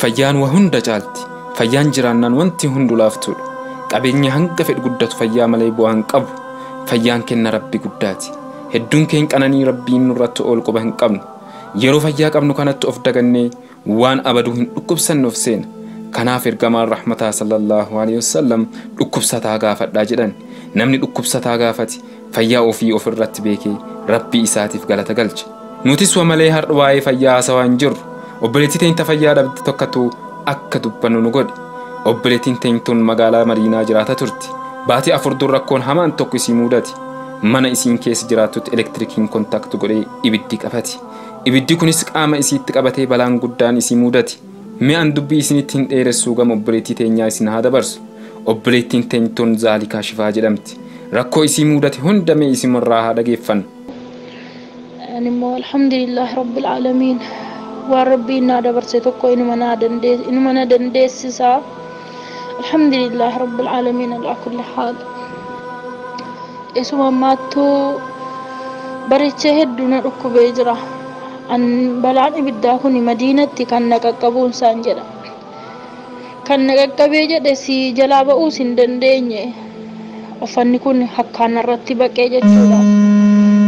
fayyaan waa hunda caalti. Fayyaan jiraannaan wanti hundu laaftudha. Qabeenya hanga fedhu guddatu fayyaa malee bu'aan qabu. Fayyaan kenna Rabbi guddaati. Hedduun keenya qananii Rabbiin nurratti ol quba hin qabnu. Yeroo fayyaa qabnu kanatti of dagannee waan abaduu hin dhukkubsanne of seena. Kanaaf ergamaan rahmataa sallallahu alaihi wasallam dhukkubsataa gaafadhaa jedhan. Namni dhukkubsataa gaafate fayyaa ofii ofirratti beekee Rabbii isaatiif galata galcha. Nutis malee har'a waa'ee fayyaa haasawaa hin jirru. Obboleettii teenya fayyaa dhabde tokkotu akka dubbannu nu godhe. Obboleettiin teenya tun magaalaa Madiinaa jiraata turti. Baatii 4 dura rakkoon hamaan tokko isii mudate. Mana isiin keessa jiraattutti elektirikiin kontaaktu godhee ibiddi qabate. Ibiddi kunis qaama isiitti qabatee balaan guddaan isii mudate. Mi'aan dubbii isinitti hin dheeressuu gama obboleettii teenyaa isin haa dabarsu. Obboleettiin teenya tun Zaalikaa Shifaa jedhamti. Rakkoo isii mudate hunda mee isimarraa haa dhageeffannu. Alhamdulillah Rabbil Aalamiin. Waan Rabbiin na dabarse tokko inuma na dandeessisa. Alhamdulillah Rabbil Aalamiin ala kulli haal. Isuma ammaattuu baricha hedduu na dhukkubee jira. Balaan ibiddaa kun Madiinatti kan na qaqqabuun isaan jedha. Kan na qaqqabee jedhe si jalaa ba'uus hin dandeenye. Uffanni kun hakkaan irratti baqee jechuudha.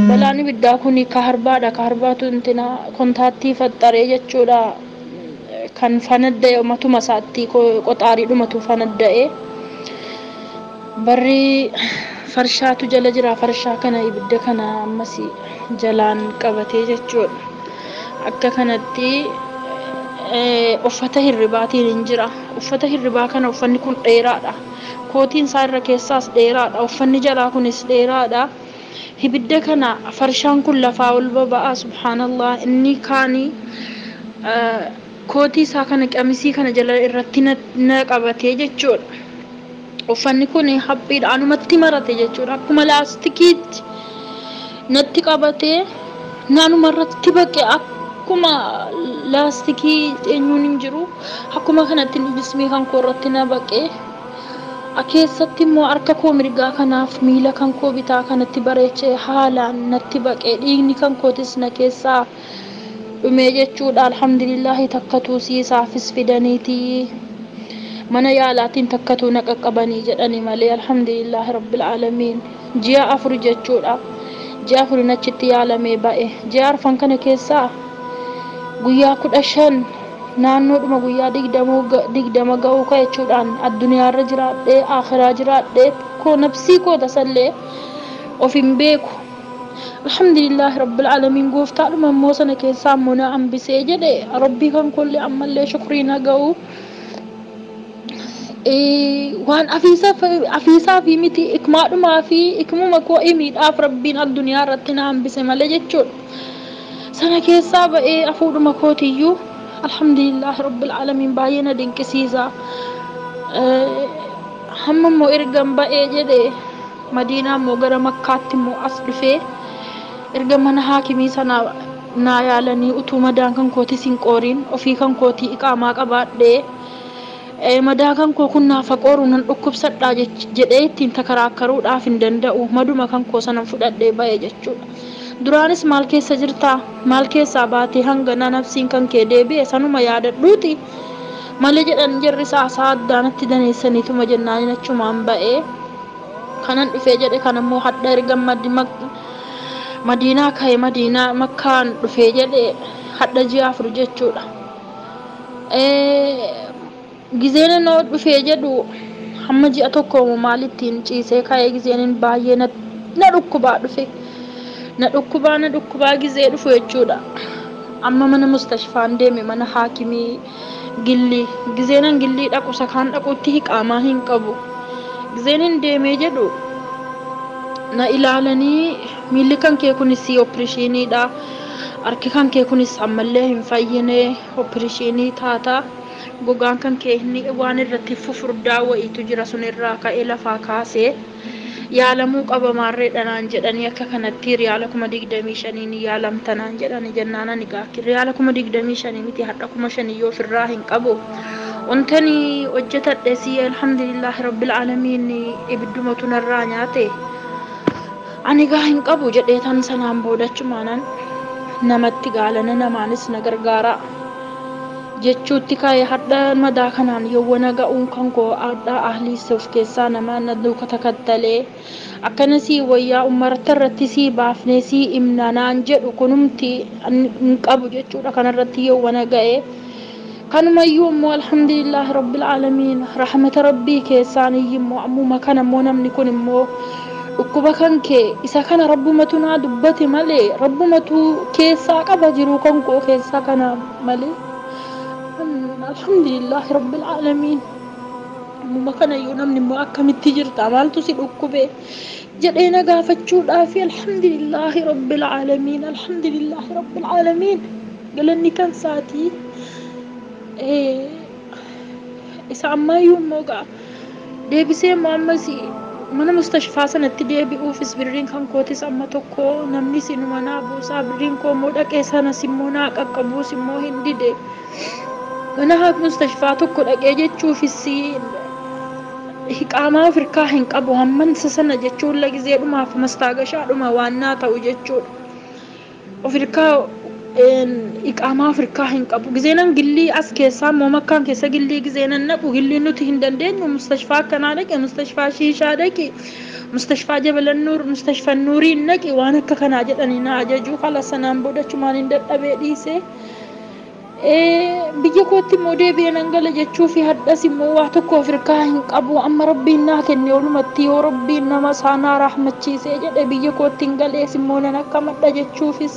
Balaan ibiddaa kun kaharbaadha. Kaharbaatu intina kontaattii faxxaree jechuudha. Kan fanadda'e matuma isaatti qoxaariidhumatu fanadda'e. Barri farshaatu jala jira. Farshaa kana ibidda kana ammas jalaan qabatee jechuudha. Akka kanatti uffata hirribaatiin hin jira. Uffata hirribaa kana uffanni kun dheeraadha. Kootiin isaa irra keessaas dheeraadha. Uffanni jalaa kunis dheeraadha. Ibidda kana farshaan kun lafaa ol ba'a subhanallah. Inni kaani kootii isaa kana qamisii kana jala irratti na qabatee jechuudha. Uffanni kun haphiidha. Anumatti marate jechuudha. Akkuma laastikiitti natti qabatee naanuma irratti baqe akkuma laastikii eenyuun hin jiru. Akkuma kanatti bismii kan koo irratti na baqee. Keessatti immoo harka koo mirgaa kanaaf miila kan koo bitaa kanatti bareechee haalaan natti baqee dhiigni kan kootis na keessaa dhumee jechuudha. Alhamdulillah takkatuu siisaafis fidaniiti mana yaalaatiin takkatuu na qaqqabanii jedhani malee alhamdulillah Rabbil Aalamiin. Ji'a 4 jechuudha. Ji'a 4 achitti yaalamee ba'e. Ji'a 4 kana keessaa guyyaa 15 naannoodhuma guyyaa 20 ga'uu ka jechuudhaan addunyaarra jiraadhee akhiraa jiraadhee koo nafsii koo tasallee of hin beeku. Alhamdulillah Rabbil Aalamiin gooftaadhuma immoo sana keessaa immoo na hambisee jedhe Rabbii kan kollee ammallee shukrii na ga'u. Waan afiisaa fi miti ikmaadhumaa fi ikmuma koo imiidhaaf Rabbiin addunyaa irratti na hambise malee jechuudha. Sana keessaa ba'ee afuudhuma kootiyyuu alhamdulillah Rabbil Aalamiin baay'ee na dinqisiisa. Hamma immoo ergan ba'ee jedhe Madiinaa immoo gara Makkaatti immoo as dhufee erga mana haakimii sana naa yaalanii utuu madaan kan kootis hin qooriin ofii kan kootii iqaamaa qabaadhee madaa kan koo kun naafa qooruu nan dhukkubsadhaa jedhee ittiin takaraakkaruudhaaf hin danda'u. Maduma kan koo sanan fudhadhee ba'e jechuudha. Duraanis maal keessa jirtaa? Maal keessaa baatee hanga nafsiin kan kee deebi'e sanuma yaadadhuuti malee jedhan jarri isaa addaanatti daneessaniituma jennaaniin achumaan ba'ee kanan dhufee jedhe kan immoo hadda erga Madiinaa ka'e Madiinaa Makkaan dhufee jedhe hadda ji'a 4 jechuudha. Gizeen inni dhufee jedhu hamma ji'a tokko maalittiin ciisee ka'ee gizeen baay'ee na dhukkubaa dhufe. Na dhukkubaa gizee dhufu jechuudha. Amma mana mustashfaan deeme mana haakimii gilli gizeenan gillii dhaqu sakaan dhaquutti hiqaamaa hin qabu. Gizeenin deemee jedhu na ilaalanii miilli kan kee kunis opereeshiniidha. Harki kan kee kunis ammallee hin fayyine opereeshinii taata. Gogaan kan kee inni waan irratti fufurdaa wayiitu jira sun irraa ka'ee lafaa kaasee yaalamuu qaba maarreedhaan jedhanii akka kanatti riyaala 25 yaalamtanaan jedhanii jennaana ni gaaki riyaala 25 miti hadha 5 yoo firraa hin qabu. Wantani hojjetadhe si alhamdulillah Rabbil Aalamiin ibiddumatu narraa nyaate ani gaa hin qabu jedhee tan sanaan boodachumaan namatti gaalana namaanis na gargaara. jechuutti kaa'ee hadha madaa kanaan yawwana ga'uun kan koo hadha ahliisa of keessaa namaa na duuka takattalee akkana sii wayyaa umarata irratti sii baafnee sii himna naan jedhu kunumti hin qabu jechuudha kanarratti yawwana ga'ee. kanumayyuu immoo alhamdulillahi rabbil aalamiin rahmata rabbii keessaanii immoo ammuma kana immoo namni kun immoo dhukkuba kan kee isa kana rabbumatu naa dubbate malee rabbumatu keessaa qaba jiru kan koo keessaa kana malee alhamdulillahi rabbil aalamiin ammuma kana iyyuu namni immoo akkamitti jirta maaltu si dhukkube jedhee na gaafachuudhaaf alhamdulillahi rabbil aalamiin galanni kan saatii isa ammayyuu immoo gaa deebisee immoo ammas mana mustashfaa sanatti deebi'uufis birriin kan kootis amma tokko namni sinuma naa buusaa birriin koo immoo dhaqee sanas immoo naa qaqqabuus immoo hin dide mana mustashfaa tokko dhaqee jechuufis hiqaamaa ofirkaa hin qabu hamman sana jechuun lagizeedhumaaf mastaagashaadhuma waan naa ta'u jechuudha ofirkaa iqaamaa Afrikaa hin qabu gizeenan gillii as keessaa immoo makkaan keessa gillii gizeenan naqu gillii nuti hin dandeenyu mustashfaa akkanaa dhaqe mustashfaa shiishaa dhaqe mustashfaa jabalan nuur mustashfaa nuuriin dhaqe waan akka kanaa jedhanii na ajajuu haala sanaan boodachumaan hin dadhabee dhiise biyya kootti immoo deebi'ee nan gala jechuu fi hadhas immoo waa tokko Afrikaa hin qabu amma rabbiin naa kenne olumatti yoo rabbiin nama saanaa rahmachiisee jedhe biyya kootti hin galees immoo nan akka madha jechuufis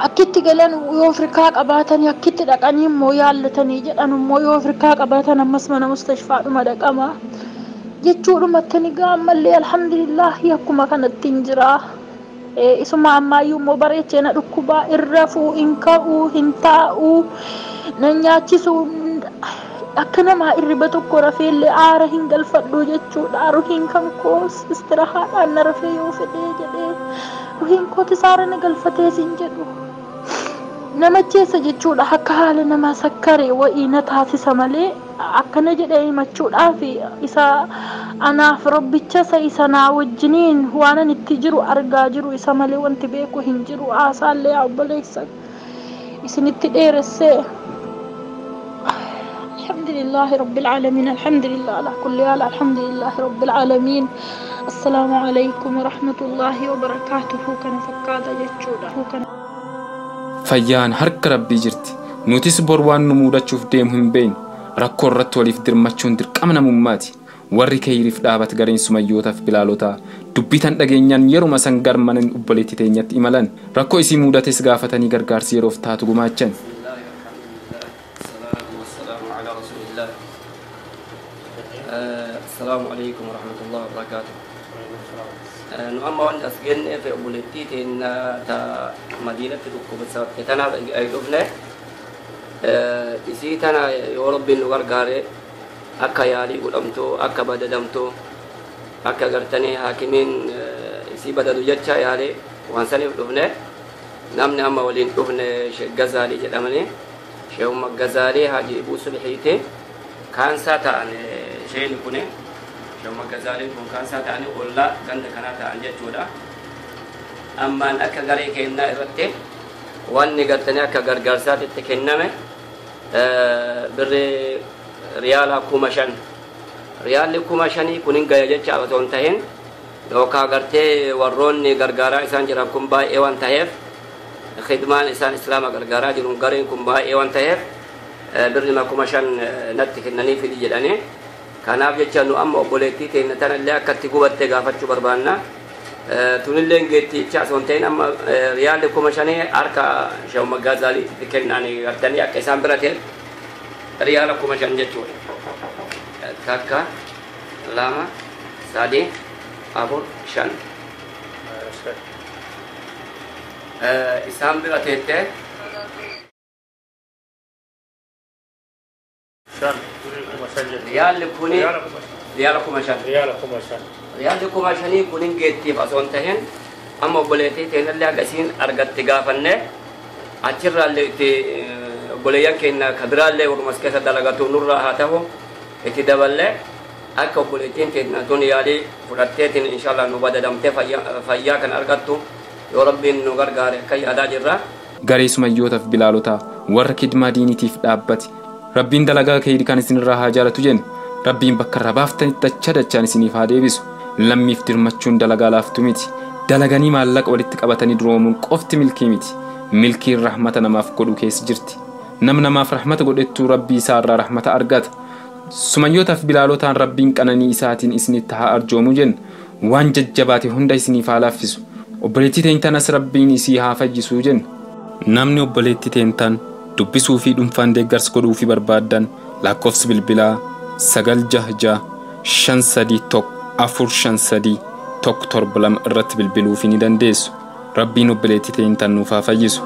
akkitti galan yoo Afrikaa qabaatanii akkitti dhaqanii immoo yaallatanii jedhan immoo yoo Afrikaa qabaatan ammas mana mustashfaadhuma dhaqama jechuudhumatti ni gaammallee alhamdulillahi akkuma kanatti hin jira isuma ammaayyuu immoo bareechee na dhukkubaa irrafuu hin ka'uu hin taa'uu na nyaachisuu akka namaa irriba tokko rafeellee aara hin galfadhu jechuudha ruhiin kan koos istirahaadhaan na rafee yoo fedhee jedhee ruhiin kootis aara na galfatee siin jedhu namacheessa jechuudha akka haala nama sakkaree wa'ii na taasisa malee akkana jedhee himachuudhaaf isa anaaf rabbicha isa naa wajjiniin waanan itti jiru argaa jiru isa malee wanti beeku hin jiru haasaallee obboleessa isinitti dheeressee alhamdulillahi rabbil aalamiin alhamdulillah ala kulli haal alhamdulillahi rabbil aalamiin assalaamu alaykum warahmatullahi wabarakaatuhu kana fakkaata jechuudha fayyaan harka rabbii jirti nutis bor waan nu muudachuuf deemu hin beeknu rakkoo irratti waliif dirmachuun dirqama namummaati warri keeyriif dhaabat gareen sumayyootaaf bilaalotaa dubbitan dhageenyaan yeruma san garmanan obboleetti teenyatti imalan rakkoo isii muudates gaafatanii gargaarsi yeroof taatu gumaachan السلام عليكم ورحمة الله وبركاته. نعم وأن أسجن في أبولتي تين تا مدينة الكوبا سات تنا أيضاً إسي تنا يورب النوار غاري أكا يالي قدامتو أكا بددامتو أكا غرتني حاكمين إسي بددو جتشا يالي وانساني بدوفنه نامن أما ولين دوفنه شيخ غزالي جدامني شيخ غزالي حاجي أبو سلحيته كان ساتان شيء نكونه شو ما كذالي كون كان ساتاني ولا كان دكانا تان جتودا أما أنك غري كنا إرتة وان نقطني أك غرغرسات تكنمه بر ريال كوماشان ريال كوماشاني كونين غايجة شابتون تهين لو كاغرتة ورون غرغرا إنسان جرام باي إيوان تهيف خدمان إنسان إسلام غرغرا جرون غرين باي إيوان تهيف بري ما كوماشان نتكنني في الجلاني kanaaf jecha nu amma obboleettii teenya tanallee akkatti gubatte gaafachuu barbaanna tunillee geetticha osoo hin ta'in amma riyaalli 5,000 harka Shehu Magaazaliitti kennanii gartanii akka isaan bira ta'e riyaala 5,000 jechuudha takka lama sadii afur shan isaan bira ta'e ريال كوني ريال كوماشاني كونين جيتي باسون تهين أما بوليتي تهين اللي أقسين أرجع تجافنه أشرا اللي تي بوليا كنا كدرا اللي ورمسكة دلقة نور راحته اتدبله أكو بوليتين تهين دنيا لي فرتين إن شاء الله نبادة دمته فيا كان أرجعتو يا ربي نقدر كي أدا جرا garee sumayyootaaf bilaalota warra kidmaa diinitiif dhaabbate rabbiin dalagaa keeydi kan isinirraa haa jaalatu jennu rabbiin bakka irraa baaftanitti dachaa dachaan isiniif haa deebisu lammiif dirmachuun dalagaa laaftu miti dalaganii maallaqa walitti qabatanii duroomuun qofti milkii miti milkiin rahmata namaaf godhu keessa jirti nam namaaf rahmata godhettuu rabbii isaa irraa rahmata argata sumayyootaaf bilaalotaan rabbiin qananii isaatiin isinitti haa arjoomu jenna waan jajjabaate hunda isiniif haa laaffisu obboleettii teenyatanas rabbiin isii haa fayyisuu jenna namni obboleettii teenyatan dubbisuu fi dhuunfaan deeggarsa godhuu fi barbaaddan lakkoofsi bilbilaa 966 531 453 172 irratti bilbiluu fi ni dandeessu rabbiin obboleettii teenyatan nuuf haa fayyisu.